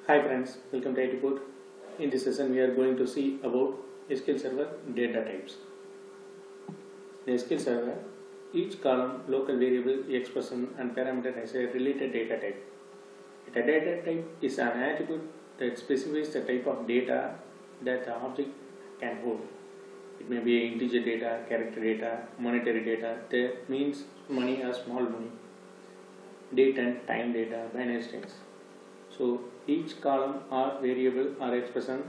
Hi friends, welcome to IT Code. In this session we are going to see about SQL Server data types. In SQL Server, each column, local variable, expression and parameter has a related data type. A data type is an attribute that specifies the type of data that the object can hold. It may be integer data, character data, monetary data, that means money or small money, date and time data, binary strings. So each column or variable or expression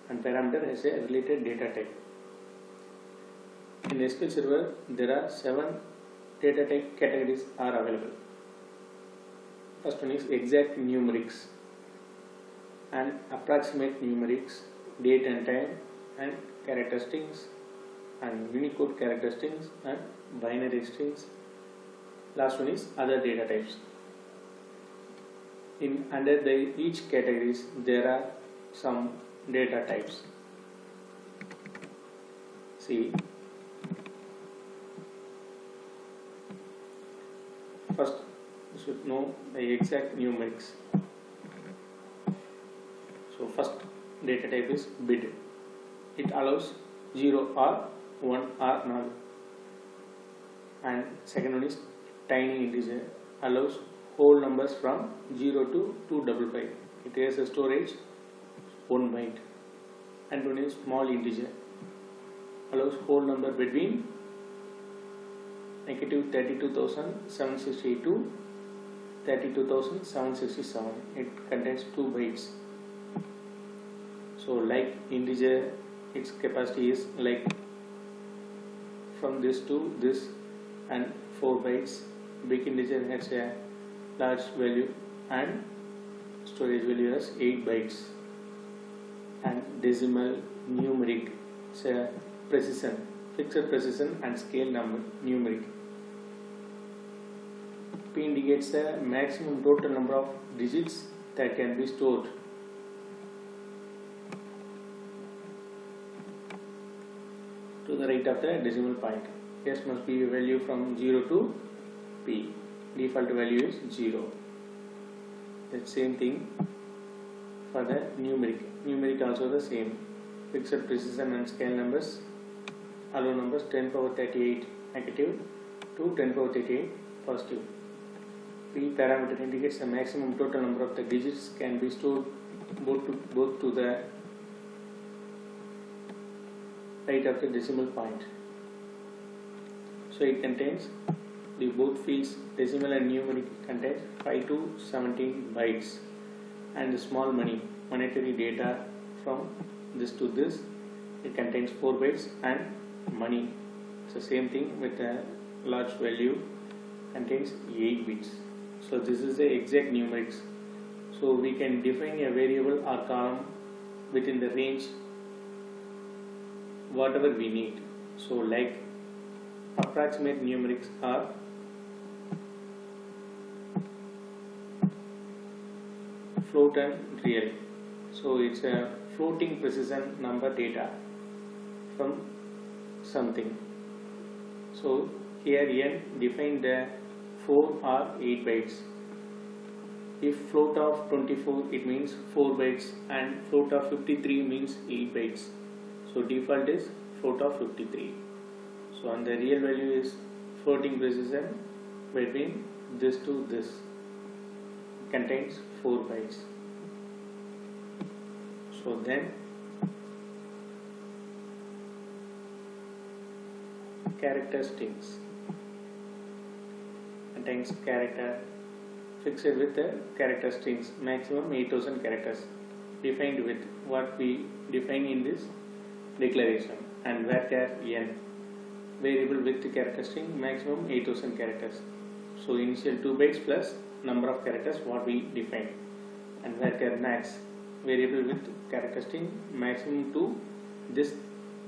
and parameter has a related data type. In SQL Server, there are 7 data type categories are available. First one is exact numerics and approximate numerics, date and time and character strings and Unicode character strings and binary strings. Last one is other data types. Under each categories there are some data types. See, first you should know the exact numerics. So first data type is bit. It allows 0 or 1 or null. And second one is tiny integer, allows whole numbers from 0 to 255. It has a storage 1 byte. And one is small integer, allows whole number between negative 32,760 to 32,767. It contains 2 bytes. So like integer, its capacity is like from this to this and 4 bytes. Big integer has a large value and storage value as 8 bytes. And decimal numeric, so precision, fixed precision and scale number numeric. P indicates the maximum total number of digits that can be stored. To the right of the decimal point. S must be a value from 0 to P. Default value is 0. The same thing for the numeric. Numeric also the same. Fixed precision and scale numbers. Allow numbers 10 power 38 negative to 10 power 38 positive. P parameter indicates the maximum total number of the digits can be stored both to the right of the decimal point. So it contains the both fields decimal and numeric contains 5 to 17 bytes, and the small monetary data from this to this, it contains 4 bytes, and money, it's the same thing with a large value, contains 8 bits. So this is the exact numerics. So we can define a variable or column within the range whatever we need. So like approximate numerics are float and real. So it's a floating precision number data from something. So here n define the 4 or 8 bytes. If float of 24 it means 4 bytes and float of 53 means 8 bytes. So default is float of 53. So and the real value is floating precision between this to this. It contains 4 bytes. So then character strings contains character fixed with the character strings, maximum 8000 characters, defined with what we define in this declaration, and varchar n, variable with the character string, maximum 8000 characters. So initial 2 bytes plus number of characters what we define, and varchar max, variable with character string, maximum to this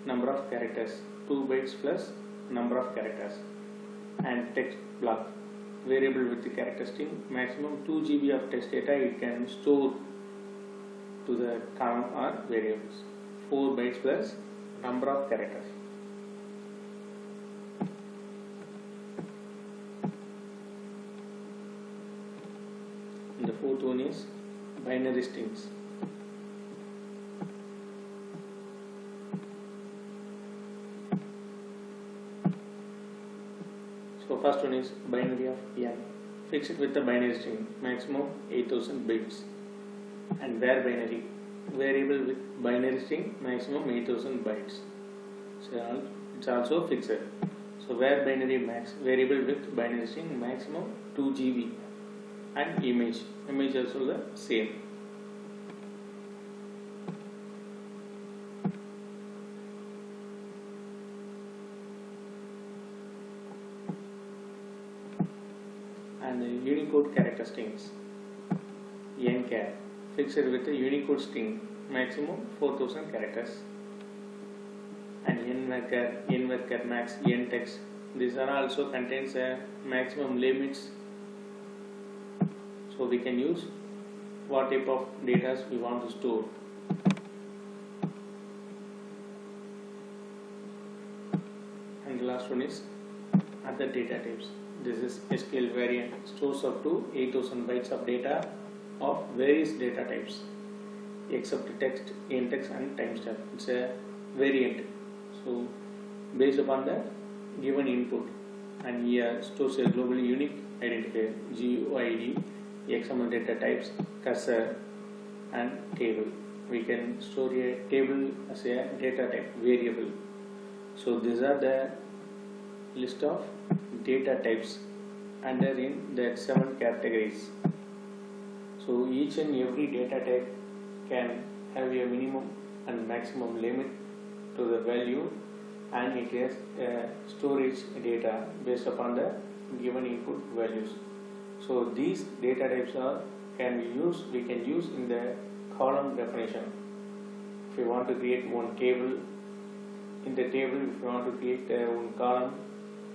number of characters, 2 bytes plus number of characters, and text block, variable with the character string, maximum 2 GB of text data it can store to the column or variables, 4 bytes plus number of characters. And the fourth one is binary strings. So first one is binary of n. Fix it with the binary string, maximum 8000 bits. And var binary, variable with binary string, maximum 8000 bytes. So it's also fixed. So var binary max, variable with binary string, maximum 2 GB. And image also the same. And the Unicode character strings, nchar, fixed with a Unicode string, maximum 4000 characters. And nvarchar max, ntext, these are also contains a maximum limits. So we can use what type of data we want to store. And the last one is other data types. This is SQL variant, stores up to 8000 bytes of data of various data types except text, in-text and timestamp. It's a variant. So based upon the given input, and here stores a globally unique identifier, GUID, XML data types, cursor and table. We can store a table as a data type variable. So these are the list of data types under in that 7 categories. So each and every data type can have a minimum and maximum limit to the value, and it has storage data based upon the given input values. So these data types we can use in the column definition. If you want to create one table, in the table if you want to create one column,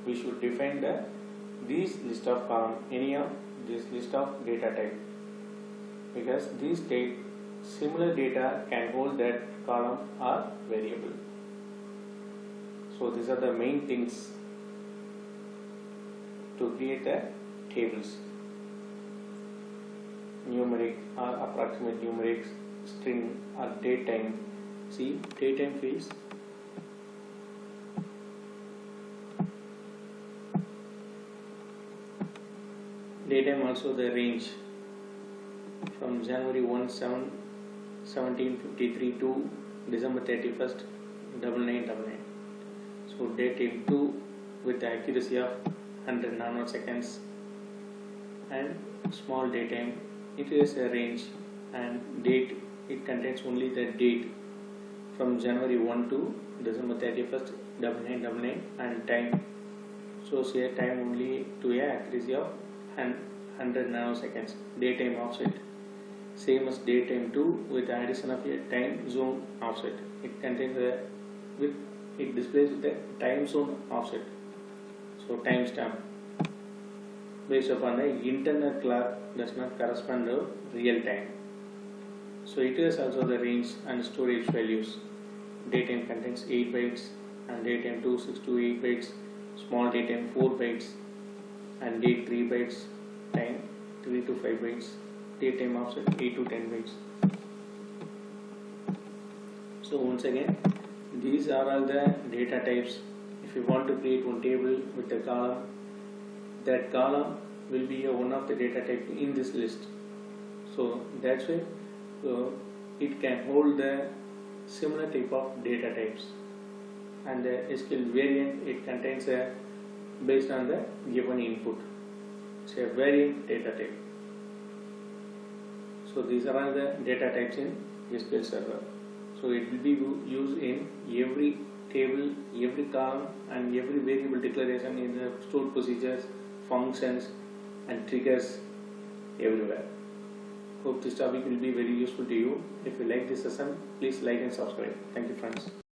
we should define these list of column, any of this list of data type, because these similar data can hold that column or variable. So these are the main things to create the tables. Numeric or approximate numerics, string or datetime. See, datetime fields. Datetime also the range from January 1, 1753 to December 31st, 9999. So datetime 2 with the accuracy of 100 nanoseconds, and small datetime, it is a range, and date, it contains only the date from January 1 to December 31st, 9999, and time, so say time only to a accuracy of 100 nanoseconds. Datetime offset, same as datetime 2 with the addition of a time zone offset. It contains it displays with the time zone offset. So timestamp, based upon the internal clock, does not correspond to real time. So it is also the range and storage values. Datetime contains 8 bytes and datetime 2 6 to 8 bytes, small datetime 4 bytes and date 3 bytes, time 3 to 5 bytes, datetime offset 8 to 10 bytes. So once again, these are all the data types. If you want to create one table with a column, that column will be one of the data type in this list. So that's why it can hold the similar type of data types. And the SQL variant, it contains based on the given input. It's a variant data type. So these are all the data types in SQL Server. So it will be used in every table, every column and every variable declaration in the stored procedures, functions and triggers everywhere. Hope this topic will be very useful to you. If you like this session, please like and subscribe. Thank you friends.